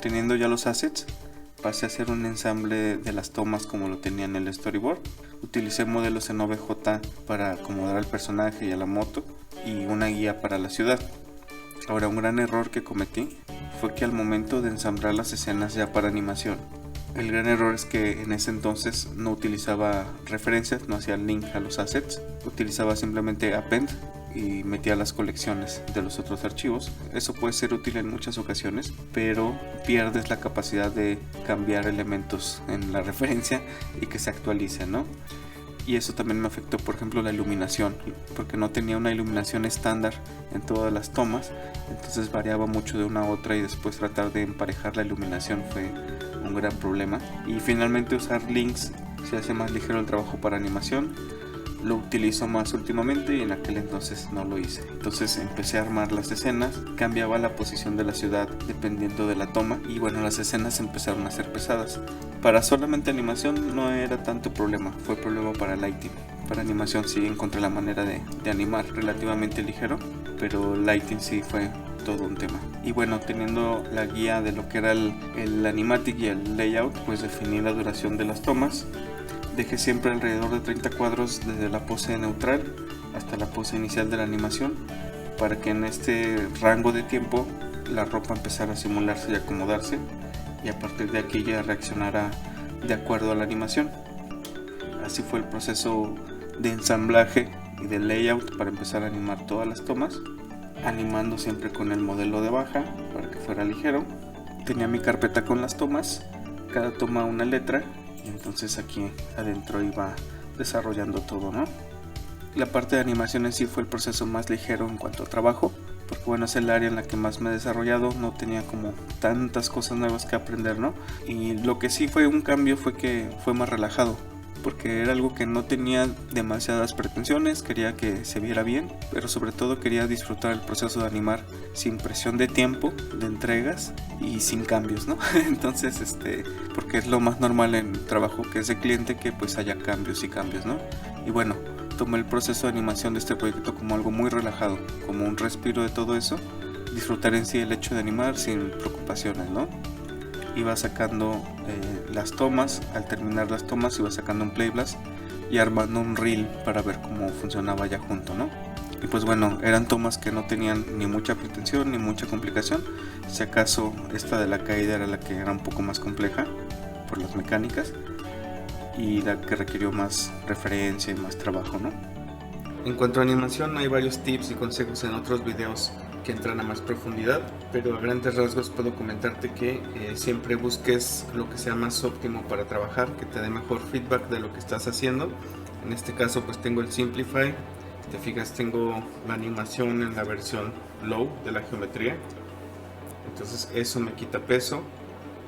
teniendo ya los assets, pasé a hacer un ensamble de las tomas como lo tenía en el storyboard. Utilicé modelos en OBJ para acomodar al personaje y a la moto, y una guía para la ciudad. Ahora, un gran error que cometí fue que al momento de ensamblar las escenas ya para animación, el gran error es que en ese entonces no utilizaba referencias, no hacía link a los assets, utilizaba simplemente append y metía las colecciones de los otros archivos. Eso puede ser útil en muchas ocasiones, pero pierdes la capacidad de cambiar elementos en la referencia y que se actualicen, ¿no? Y eso también me afectó, por ejemplo, la iluminación, porque no tenía una iluminación estándar en todas las tomas, entonces variaba mucho de una a otra, y después tratar de emparejar la iluminación fue un gran problema. Y finalmente usar links se hace más ligero el trabajo para animación. Lo utilizo más últimamente y en aquel entonces no lo hice. Entonces empecé a armar las escenas, cambiaba la posición de la ciudad dependiendo de la toma, y bueno, las escenas empezaron a ser pesadas. Para solamente animación no era tanto problema, fue problema para lighting. Para animación sí encontré la manera de animar relativamente ligero, pero lighting sí fue todo un tema. Y bueno, teniendo la guía de lo que era el animatic y el layout, pues definí la duración de las tomas. Dejé siempre alrededor de 30 cuadros desde la pose neutral hasta la pose inicial de la animación, para que en este rango de tiempo la ropa empezara a simularse y acomodarse, y a partir de aquí ya reaccionara de acuerdo a la animación. Así fue el proceso de ensamblaje y de layout para empezar a animar todas las tomas, animando siempre con el modelo de baja para que fuera ligero. Tenía mi carpeta con las tomas, cada toma una letra, y entonces aquí adentro iba desarrollando todo, ¿no? La parte de animación en sí fue el proceso más ligero en cuanto a trabajo, porque bueno, es el área en la que más me he desarrollado, no tenía como tantas cosas nuevas que aprender, ¿no? Y lo que sí fue un cambio fue que fue más relajado, porque era algo que no tenía demasiadas pretensiones, quería que se viera bien, pero sobre todo quería disfrutar el proceso de animar sin presión de tiempo, de entregas y sin cambios, ¿no? Entonces, porque es lo más normal en trabajo que es de cliente, que pues haya cambios y cambios, ¿no? Y bueno, tomé el proceso de animación de este proyecto como algo muy relajado, como un respiro de todo eso, disfrutar en sí el hecho de animar sin preocupaciones, ¿no? Iba sacando las tomas, al terminar las tomas iba sacando un playblast y armando un reel para ver cómo funcionaba ya junto, ¿no? Y pues bueno, eran tomas que no tenían ni mucha pretensión ni mucha complicación. Si acaso esta de la caída era la que era un poco más compleja por las mecánicas y la que requirió más referencia y más trabajo, ¿no? En cuanto a animación, hay varios tips y consejos en otros videos que entran a más profundidad, pero a grandes rasgos puedo comentarte que siempre busques lo que sea más óptimo para trabajar, que te dé mejor feedback de lo que estás haciendo. En este caso pues tengo el Simplify, te fijas, tengo la animación en la versión low de la geometría, entonces eso me quita peso.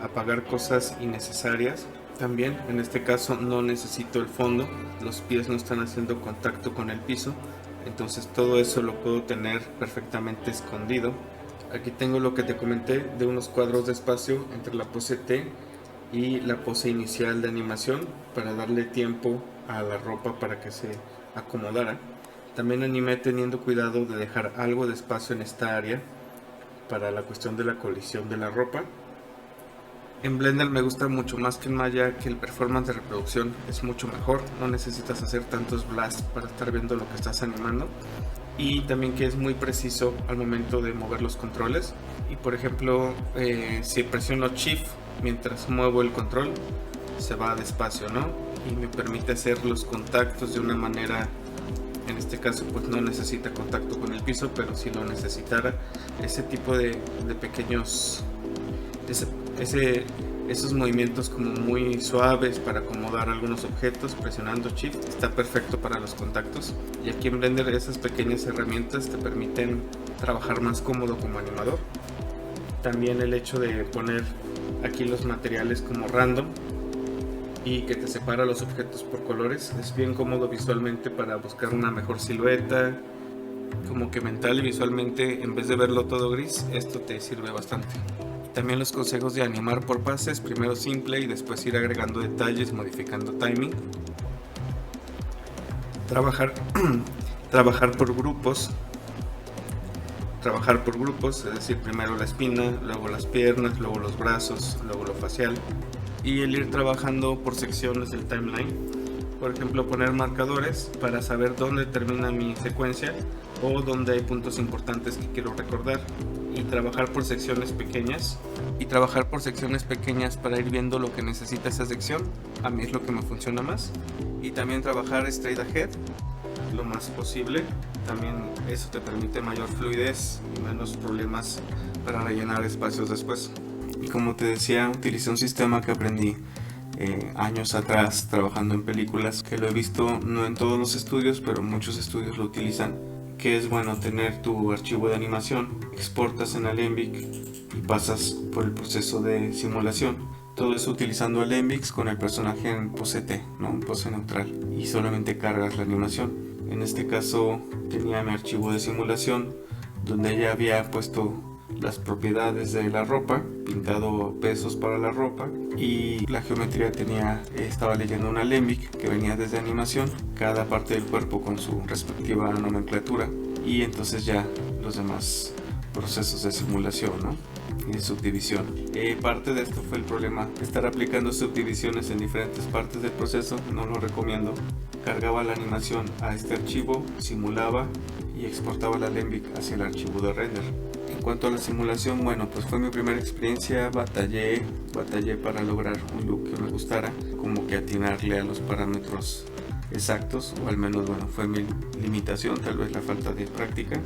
Apagar cosas innecesarias. También en este caso no necesito el fondo, los pies no están haciendo contacto con el piso, entonces todo eso lo puedo tener perfectamente escondido. Aquí tengo lo que te comenté de unos cuadros de espacio entre la pose T y la pose inicial de animación para darle tiempo a la ropa para que se acomodara. También animé teniendo cuidado de dejar algo de espacio en esta área para la cuestión de la colisión de la ropa. En Blender me gusta mucho más que en Maya que el performance de reproducción es mucho mejor, no necesitas hacer tantos blasts para estar viendo lo que estás animando, y también que es muy preciso al momento de mover los controles. Y por ejemplo, si presiono Shift mientras muevo el control, se va despacio, ¿no? Y me permite hacer los contactos de una manera, en este caso pues no necesita contacto con el piso, pero si lo necesitara, ese tipo de pequeños... esos movimientos como muy suaves para acomodar algunos objetos presionando Shift está perfecto para los contactos. Y aquí en Blender esas pequeñas herramientas te permiten trabajar más cómodo como animador. También el hecho de poner aquí los materiales como random y que te separa los objetos por colores es bien cómodo visualmente para buscar una mejor silueta, como que mental y visualmente, en vez de verlo todo gris, esto te sirve bastante. También los consejos de animar por pases, primero simple y después ir agregando detalles, modificando timing. Trabajar por grupos. trabajar por grupos, es decir, primero la espina, luego las piernas, luego los brazos, luego lo facial, y el ir trabajando por secciones del timeline. Por ejemplo, poner marcadores para saber dónde termina mi secuencia o dónde hay puntos importantes que quiero recordar, y trabajar por secciones pequeñas para ir viendo lo que necesita esa sección. A mí es lo que me funciona más. Y también trabajar straight ahead lo más posible. También eso te permite mayor fluidez y menos problemas para rellenar espacios después. Y como te decía, utilicé un sistema que aprendí años atrás trabajando en películas, que lo he visto no en todos los estudios, pero muchos estudios lo utilizan, que es bueno tener tu archivo de animación, exportas en Alembic y pasas por el proceso de simulación. Todo eso utilizando Alembic con el personaje en pose T, ¿no? En pose neutral, y solamente cargas la animación. En este caso tenía mi archivo de simulación donde ya había puesto las propiedades de la ropa, pintado pesos para la ropa, y la geometría estaba leyendo un Alembic que venía desde animación, cada parte del cuerpo con su respectiva nomenclatura, y entonces ya los demás procesos de simulación, ¿no? Y de subdivisión. Parte de esto fue el problema, estar aplicando subdivisiones en diferentes partes del proceso, no lo recomiendo. Cargaba la animación a este archivo, simulaba y exportaba el Alembic hacia el archivo de render. En cuanto a la simulación, bueno, pues fue mi primera experiencia, batallé para lograr un look que me gustara, como que atinarle a los parámetros exactos, o al menos, bueno, fue mi limitación, tal vez la falta de práctica.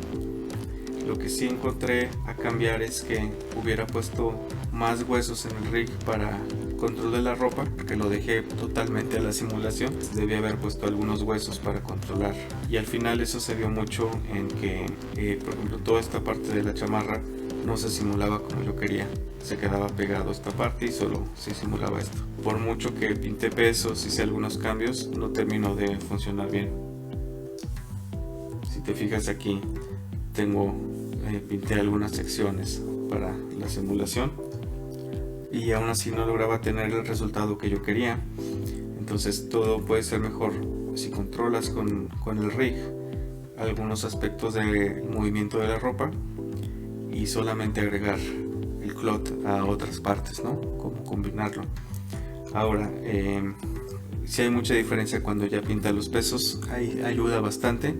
Lo que sí encontré a cambiar es que hubiera puesto más huesos en el rig para control de la ropa, porque lo dejé totalmente a la simulación. Debía haber puesto algunos huesos para controlar, y al final eso se vio mucho en que, por ejemplo, toda esta parte de la chamarra no se simulaba como yo quería, se quedaba pegado esta parte y solo se simulaba esto. Por mucho que pinté pesos, hice algunos cambios, no terminó de funcionar bien. Si te fijas aquí, pinté algunas secciones para la simulación y aún así no lograba tener el resultado que yo quería. Entonces todo puede ser mejor si controlas con el rig algunos aspectos del movimiento de la ropa y solamente agregar el cloth a otras partes, ¿no? Como combinarlo. Ahora, si hay mucha diferencia cuando ya pinta los pesos, ahí ayuda bastante.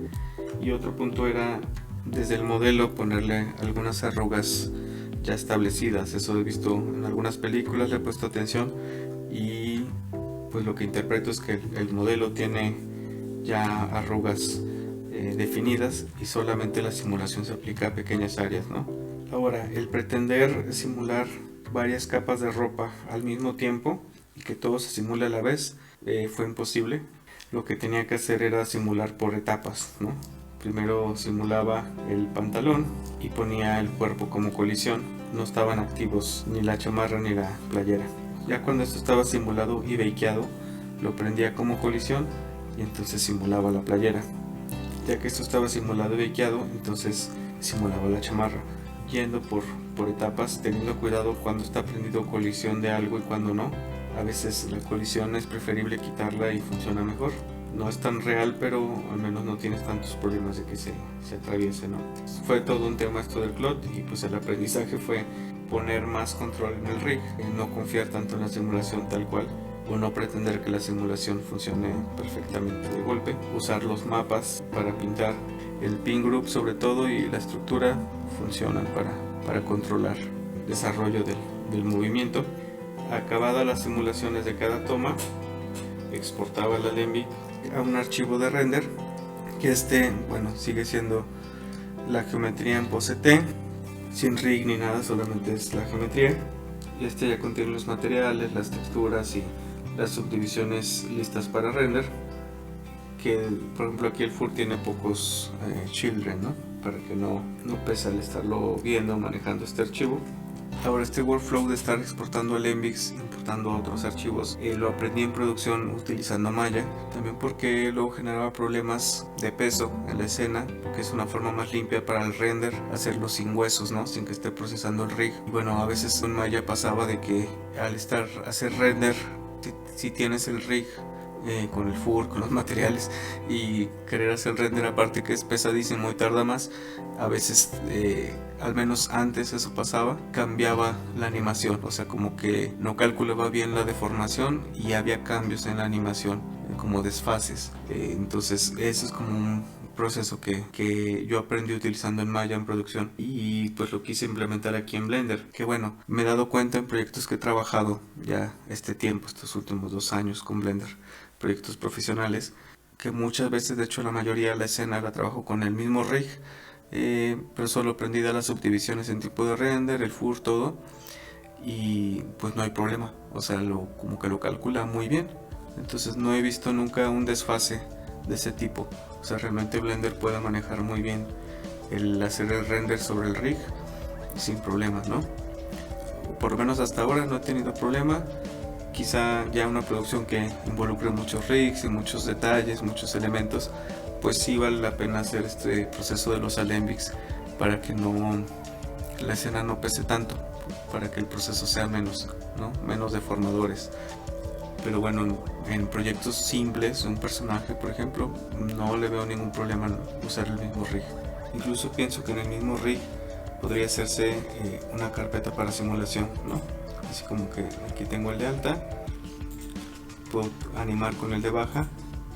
Y otro punto era desde el modelo ponerle algunas arrugas ya establecidas. Eso he visto en algunas películas, le he puesto atención, y pues lo que interpreto es que el modelo tiene ya arrugas definidas y solamente la simulación se aplica a pequeñas áreas, ¿no? Ahora, el pretender simular varias capas de ropa al mismo tiempo y que todo se simule a la vez fue imposible. Lo que tenía que hacer era simular por etapas, ¿no? Primero simulaba el pantalón y ponía el cuerpo como colisión. No estaban activos ni la chamarra ni la playera. Ya cuando esto estaba simulado y bakeado, lo prendía como colisión y entonces simulaba la playera. Ya que esto estaba simulado y bakeado, entonces simulaba la chamarra. Yendo por etapas, teniendo cuidado cuando está prendido colisión de algo y cuando no. A veces la colisión es preferible quitarla y funciona mejor. No es tan real, pero al menos no tienes tantos problemas de que se atraviese, ¿no? Fue todo un tema esto del cloth, y pues el aprendizaje fue poner más control en el rig, no confiar tanto en la simulación tal cual, o no pretender que la simulación funcione perfectamente de golpe. Usar los mapas para pintar, el pin group sobre todo y la estructura funcionan para controlar el desarrollo del movimiento. Acabadas las simulaciones de cada toma, exportaba el Alembic a un archivo de render, que sigue siendo la geometría en pose T, sin rig ni nada, solamente es la geometría, y ya contiene los materiales, las texturas y las subdivisiones listas para render. Que por ejemplo aquí el FUR tiene pocos children, ¿no? Para que no pese al estarlo viendo, manejando este archivo. Ahora, este workflow de estar exportando Alembics, importando otros archivos, lo aprendí en producción utilizando Maya, también porque luego generaba problemas de peso en la escena, porque es una forma más limpia para el render hacerlo sin huesos, ¿no? Sin que esté procesando el rig. Y bueno, a veces en Maya pasaba de que al hacer render, si tienes el rig con el FUR, con los materiales, y querer hacer render aparte, que es pesadísimo y tarda más, a veces, al menos antes eso pasaba, cambiaba la animación, o sea, como que no calculaba bien la deformación y había cambios en la animación, como desfases. Entonces eso es como un proceso que yo aprendí utilizando en Maya en producción, y pues lo quise implementar aquí en Blender, que bueno, me he dado cuenta en proyectos que he trabajado ya este tiempo, estos últimos 2 años con Blender, proyectos profesionales, que muchas veces, de hecho la mayoría de la escena la trabajo con el mismo rig, pero solo aprendí a las subdivisiones en tipo de render, el FUR, todo, y pues no hay problema, o sea, como que lo calcula muy bien. Entonces no he visto nunca un desfase de ese tipo. O sea, realmente Blender puede manejar muy bien el hacer el render sobre el rig sin problemas, ¿no? Por lo menos hasta ahora no he tenido problema. Quizá ya una producción que involucre muchos rigs y muchos detalles, muchos elementos, pues sí vale la pena hacer este proceso de los alembics para que la escena no pese tanto, para que el proceso sea menos, ¿no? Menos deformadores. Pero bueno, en proyectos simples, un personaje por ejemplo, no le veo ningún problema en usar el mismo rig. Incluso pienso que en el mismo rig podría hacerse una carpeta para simulación, ¿no? Así como que aquí tengo el de alta, puedo animar con el de baja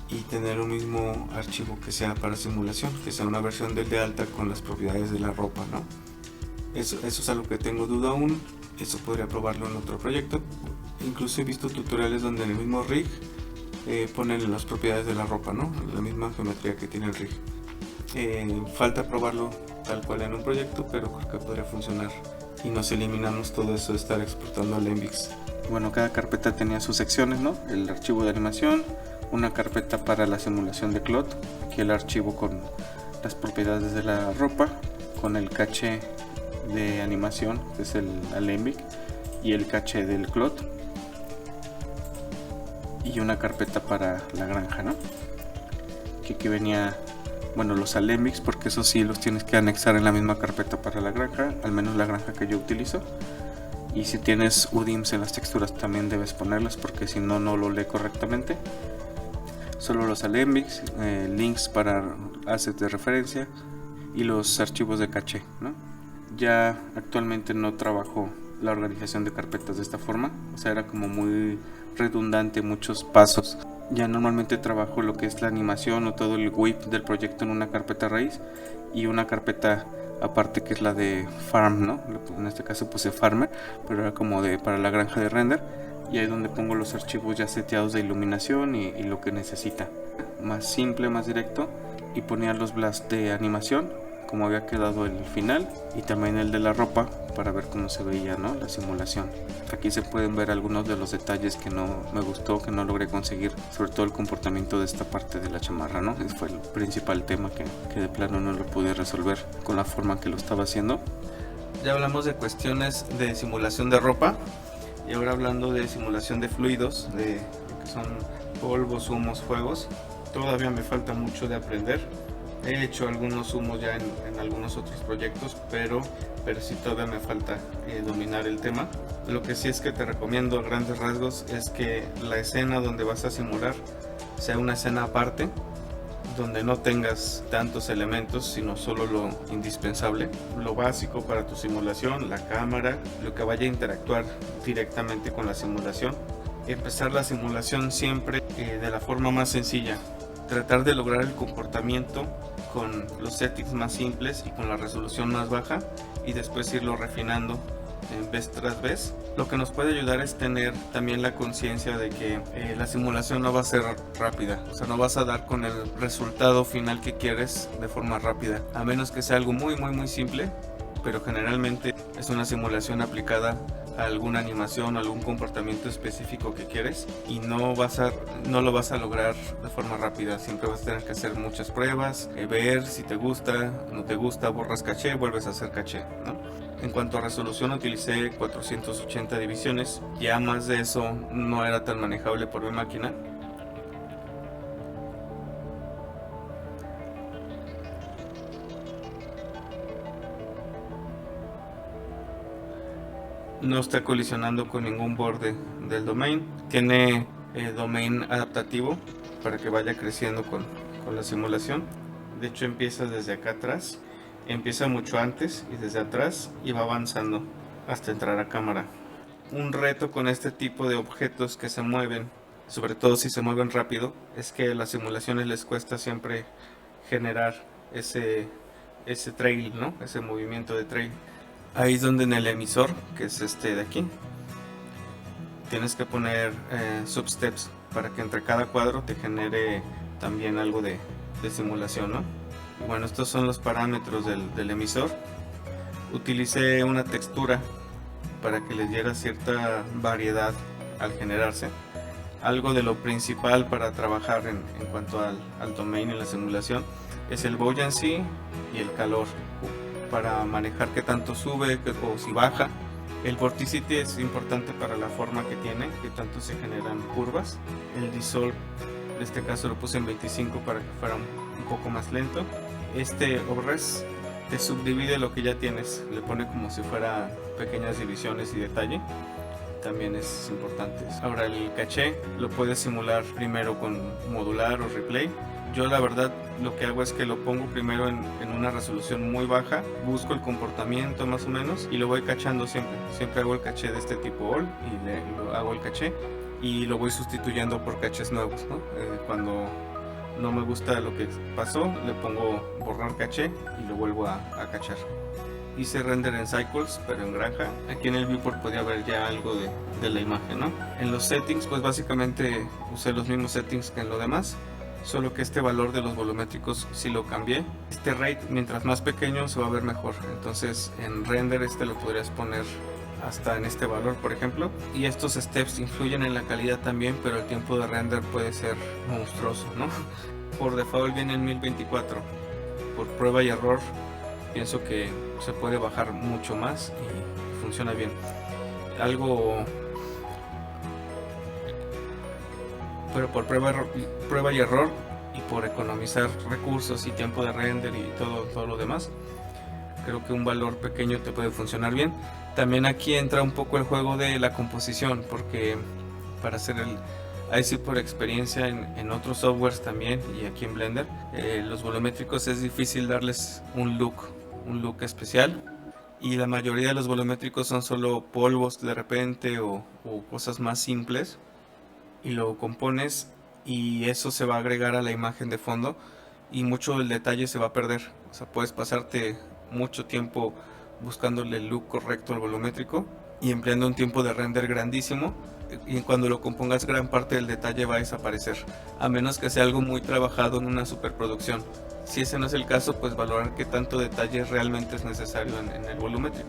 y tener un mismo archivo que sea para simulación, que sea una versión del de alta con las propiedades de la ropa, ¿no? Eso es algo que tengo duda aún. Eso podría probarlo en otro proyecto. Incluso he visto tutoriales donde en el mismo rig ponen las propiedades de la ropa, ¿no? La misma geometría que tiene el rig. Falta probarlo tal cual en un proyecto, pero creo que podría funcionar y nos eliminamos todo eso de estar exportando alembics. Bueno, cada carpeta tenía sus secciones, ¿no? El archivo de animación, una carpeta para la simulación de CLOT, aquí el archivo con las propiedades de la ropa, con el caché de animación, que es el alembic, y el caché del CLOT, y una carpeta para la granja, ¿no? Que aquí venía, bueno, los alembics, porque eso sí los tienes que anexar en la misma carpeta para la granja, al menos la granja que yo utilizo. Y si tienes UDIMs en las texturas también debes ponerlas, porque si no, no lo lee correctamente. Solo los alembics, links para assets de referencia y los archivos de caché, ¿no? Ya actualmente no trabajo la organización de carpetas de esta forma, o sea, era como muy redundante, muchos pasos. Ya normalmente trabajo lo que es la animación o todo el whip del proyecto en una carpeta raíz y una carpeta aparte que es la de farm, ¿no? En este caso puse farmer, pero era como para la granja de render, y ahí es donde pongo los archivos ya seteados de iluminación y lo que necesita. Más simple, más directo, y ponía los blasts de animación como había quedado el final y también el de la ropa para ver cómo se veía, ¿no? La simulación. Aquí se pueden ver algunos de los detalles que no me gustó, que no logré conseguir, sobre todo el comportamiento de esta parte de la chamarra, ¿no? Ese fue el principal tema que de plano no lo pude resolver con la forma que lo estaba haciendo. Ya hablamos de cuestiones de simulación de ropa y ahora hablando de simulación de fluidos, de lo que son polvos, humos, fuegos. Todavía me falta mucho de aprender. He hecho algunos humos ya en algunos otros proyectos, pero sí todavía me falta dominar el tema. Lo que sí es que te recomiendo a grandes rasgos es que la escena donde vas a simular sea una escena aparte, donde no tengas tantos elementos, sino solo lo indispensable, lo básico para tu simulación, la cámara, lo que vaya a interactuar directamente con la simulación. Empezar la simulación siempre de la forma más sencilla. Tratar de lograr el comportamiento con los settings más simples y con la resolución más baja, y después irlo refinando vez tras vez. Lo que nos puede ayudar es tener también la conciencia de que la simulación no va a ser rápida, o sea, no vas a dar con el resultado final que quieres de forma rápida, a menos que sea algo muy simple, pero generalmente es una simulación aplicada a alguna animación, algún comportamiento específico que quieres, y no lo vas a lograr de forma rápida. Siempre vas a tener que hacer muchas pruebas, ver si te gusta, no te gusta, borras caché, vuelves a hacer caché, ¿no? En cuanto a resolución, utilicé 480 divisiones, ya más de eso no era tan manejable por mi máquina. No está colisionando con ningún borde del domain. Tiene domain adaptativo para que vaya creciendo con la simulación. De hecho empieza desde acá atrás, empieza mucho antes y desde atrás y va avanzando hasta entrar a cámara. Un reto con este tipo de objetos que se mueven, sobre todo si se mueven rápido, es que a las simulaciones les cuesta siempre generar ese trail, ¿no? Ese movimiento de trail. Ahí es donde en el emisor, que es este de aquí, tienes que poner substeps para que entre cada cuadro te genere también algo de simulación, ¿no? Bueno, estos son los parámetros del emisor. Utilicé una textura para que les diera cierta variedad al generarse. Algo de lo principal para trabajar en cuanto al domain en la simulación es el buoyancy y el calor, para manejar qué tanto sube o si baja. El vorticity es importante para la forma que tiene, que tanto se generan curvas. El dissolve, en este caso lo puse en 25 para que fuera un poco más lento. Este obres te subdivide lo que ya tienes, le pone como si fuera pequeñas divisiones y detalle, también es importante. Ahora el caché lo puedes simular primero con modular o replay. Yo la verdad lo que hago es que lo pongo primero en una resolución muy baja, busco el comportamiento más o menos y lo voy cachando siempre hago el caché de este tipo all y lo hago el caché y lo voy sustituyendo por cachés nuevos, ¿no? Cuando no me gusta lo que pasó, le pongo borrar caché y lo vuelvo a cachar. Hice render en cycles, pero en granja. Aquí en el viewport podía ver ya algo de la imagen, ¿no? En los settings, pues básicamente usé los mismos settings que en lo demás, solo que este valor de los volumétricos sí lo cambié. Este rate, mientras más pequeño, se va a ver mejor. Entonces en render lo podrías poner hasta en este valor, por ejemplo. Y estos steps influyen en la calidad también, pero el tiempo de render puede ser monstruoso, ¿no? Por default viene en 1024. Por prueba y error pienso que se puede bajar mucho más y funciona bien. Pero por prueba y error y por economizar recursos y tiempo de render y todo lo demás, creo que un valor pequeño te puede funcionar bien. También aquí entra un poco el juego de la composición, porque para hacer ahí sí por experiencia en otros softwares también y aquí en Blender, los volumétricos es difícil darles un look especial, y la mayoría de los volumétricos son solo polvos de repente o cosas más simples, y lo compones y eso se va a agregar a la imagen de fondo y mucho del detalle se va a perder. O sea, puedes pasarte mucho tiempo buscándole el look correcto al volumétrico y empleando un tiempo de render grandísimo, y cuando lo compongas gran parte del detalle va a desaparecer, a menos que sea algo muy trabajado en una superproducción. Si ese no es el caso, pues valorar qué tanto detalle realmente es necesario en el volumétrico.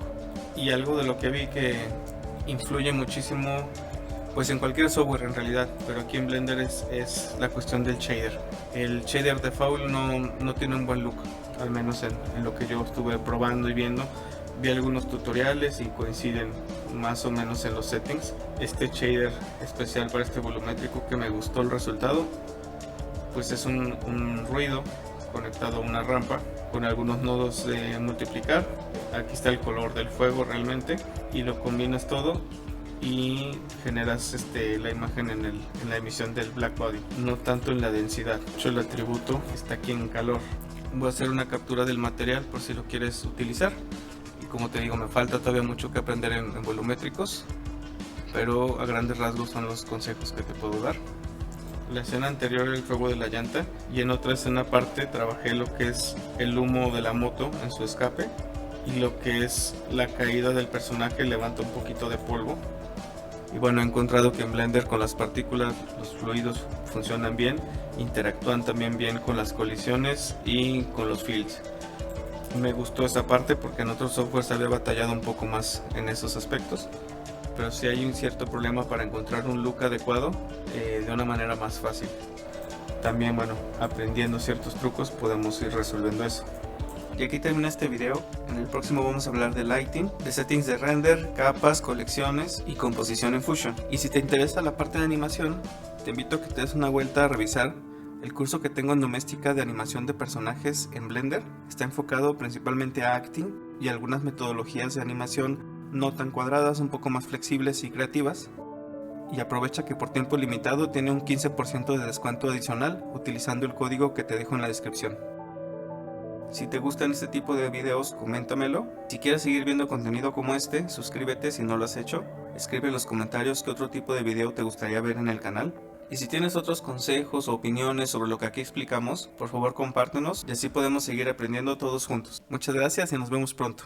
Y algo de lo que vi que influye muchísimo, pues en cualquier software en realidad, pero aquí en Blender es la cuestión del shader. El shader default no tiene un buen look, al menos en lo que yo estuve probando y viendo. Vi algunos tutoriales y coinciden más o menos en los settings. Este shader especial para este volumétrico, que me gustó el resultado, pues es un ruido conectado a una rampa con algunos nodos de multiplicar. Aquí está el color del fuego realmente, y lo combinas todo y generas la imagen en la emisión del black body, no tanto en la densidad. De hecho, el atributo está aquí en calor. Voy a hacer una captura del material por si lo quieres utilizar. Y como te digo, me falta todavía mucho que aprender en volumétricos, pero a grandes rasgos son los consejos que te puedo dar. La escena anterior era el fuego de la llanta, y en otra escena aparte trabajé lo que es el humo de la moto en su escape, y lo que es la caída del personaje levanta un poquito de polvo. Y bueno, he encontrado que en Blender con las partículas los fluidos funcionan bien, interactúan también bien con las colisiones y con los fields. Me gustó esa parte porque en otros softwares había batallado un poco más en esos aspectos, pero sí hay un cierto problema para encontrar un look adecuado de una manera más fácil. También, bueno, aprendiendo ciertos trucos podemos ir resolviendo eso. Y aquí termina este video. En el próximo vamos a hablar de lighting, de settings de render, capas, colecciones y composición en Fusion. Y si te interesa la parte de animación, te invito a que te des una vuelta a revisar el curso que tengo en doméstica de animación de personajes en Blender. Está enfocado principalmente a acting y algunas metodologías de animación no tan cuadradas, un poco más flexibles y creativas. y aprovecha que por tiempo limitado tiene un 15% de descuento adicional utilizando el código que te dejo en la descripción. Si te gustan este tipo de videos, coméntamelo. Si quieres seguir viendo contenido como este, suscríbete si no lo has hecho. Escribe en los comentarios qué otro tipo de video te gustaría ver en el canal. Y si tienes otros consejos o opiniones sobre lo que aquí explicamos, por favor compártenos y así podemos seguir aprendiendo todos juntos. Muchas gracias y nos vemos pronto.